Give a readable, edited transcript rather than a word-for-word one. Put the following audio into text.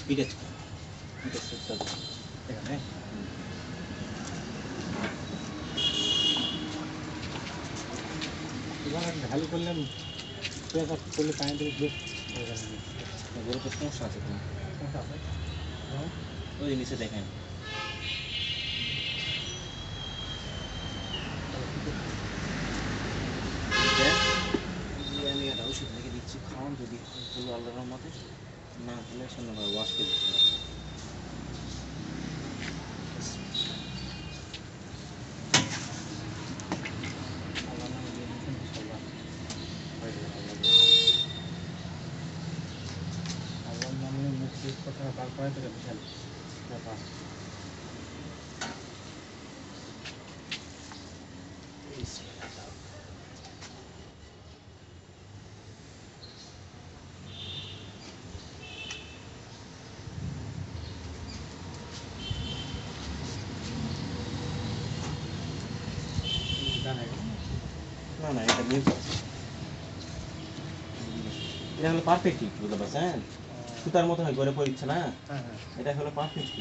পিঠের সুটটা এখানে ঢালু করলাম করলে পানি দেবে গরু তো সমস্যা আছে কোনো সমস্যা আছে ওই নিচে দেখেন আমি একটা ওষুধ লিখে দিচ্ছি খাওয়ান যদি হলো আল্লাহর রহমতে না হলে সন্ধ্যাবেলা ওয়াশ করে দিচ্ছি আল্লাহর নামে মুখ কথা বার করা তো বিশাল ব্যাপার না না এটা মিউট আছে এটা হলো পারফেক্ট বুঝতে পারছেন সুতার মতো হয় গড়ে পড়ছে না এটা হলো পারফেক্ট